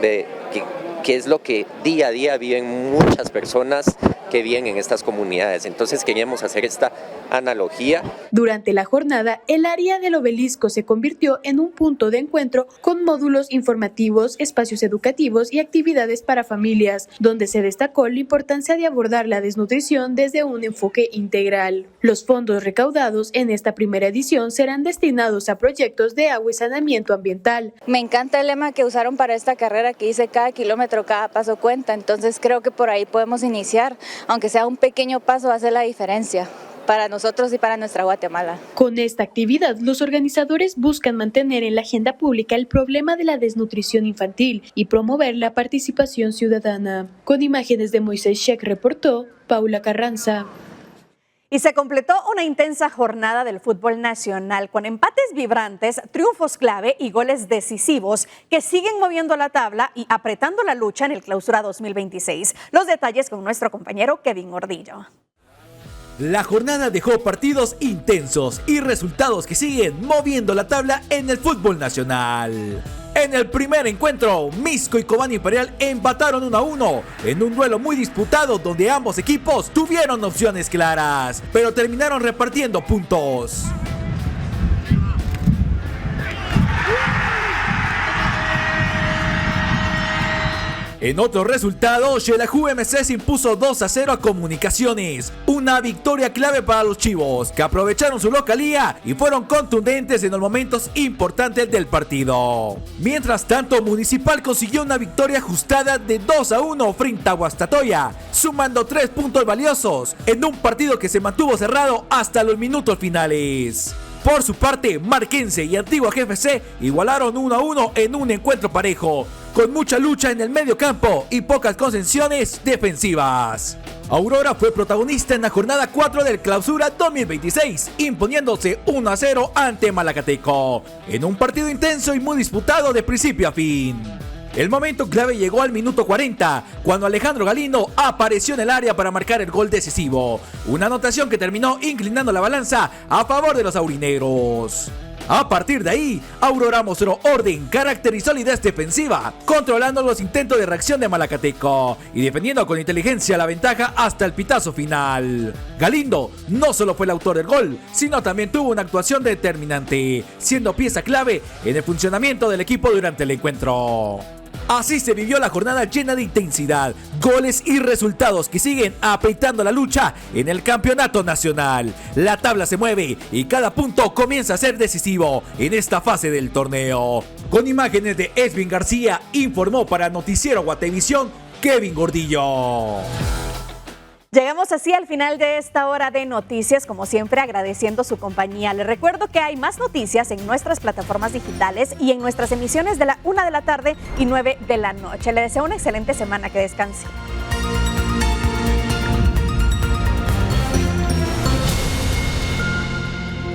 que es lo que día a día viven muchas personas que viven en estas comunidades. Entonces queríamos hacer esta analogía. Durante la jornada, el área del obelisco se convirtió en un punto de encuentro con módulos informativos, espacios educativos y actividades para familias, donde se destacó la importancia de abordar la desnutrición desde un enfoque integral. Los fondos recaudados en esta primera edición serán destinados a proyectos de agua y saneamiento ambiental. Me encanta el lema que usaron para esta carrera, que dice cada kilómetro, cada paso cuenta. Entonces creo que por ahí podemos iniciar, aunque sea un pequeño paso, hace la diferencia para nosotros y para nuestra Guatemala. Con esta actividad, los organizadores buscan mantener en la agenda pública el problema de la desnutrición infantil y promover la participación ciudadana. Con imágenes de Moisés Sheck, reportó Paula Carranza. Y se completó una intensa jornada del fútbol nacional con empates vibrantes, triunfos clave y goles decisivos que siguen moviendo la tabla y apretando la lucha en el Clausura 2026. Los detalles con nuestro compañero Kevin Gordillo. La jornada dejó partidos intensos y resultados que siguen moviendo la tabla en el fútbol nacional. En el primer encuentro, Misco y Cobán Imperial empataron 1-1 en un duelo muy disputado donde ambos equipos tuvieron opciones claras, pero terminaron repartiendo puntos. En otro resultado, Xelajú MC se impuso 2-0 a Comunicaciones. Una victoria clave para los Chivos, que aprovecharon su localía y fueron contundentes en los momentos importantes del partido. Mientras tanto, Municipal consiguió una victoria ajustada de 2-1 frente a Guastatoya, sumando 3 puntos valiosos en un partido que se mantuvo cerrado hasta los minutos finales. Por su parte, Marquense y Antigua GFC igualaron 1-1 en un encuentro parejo, con mucha lucha en el medio campo y pocas concesiones defensivas. Aurora fue protagonista en la jornada 4 del Clausura 2026, imponiéndose 1-0 ante Malacateco, en un partido intenso y muy disputado de principio a fin. El momento clave llegó al minuto 40, cuando Alejandro Galindo apareció en el área para marcar el gol decisivo. Una anotación que terminó inclinando la balanza a favor de los aurinegros. A partir de ahí, Aurora mostró orden, carácter y solidez defensiva, controlando los intentos de reacción de Malacateco y defendiendo con inteligencia la ventaja hasta el pitazo final. Galindo no solo fue el autor del gol, sino también tuvo una actuación determinante, siendo pieza clave en el funcionamiento del equipo durante el encuentro. Así se vivió la jornada llena de intensidad, goles y resultados que siguen apretando la lucha en el campeonato nacional. La tabla se mueve y cada punto comienza a ser decisivo en esta fase del torneo. Con imágenes de Edwin García, informó para Noticiero Guatevisión Kevin Gordillo. Llegamos así al final de esta hora de noticias, como siempre agradeciendo su compañía. Les recuerdo que hay más noticias en nuestras plataformas digitales y en nuestras emisiones de la 1 de la tarde y 9 de la noche. Le deseo una excelente semana, que descanse.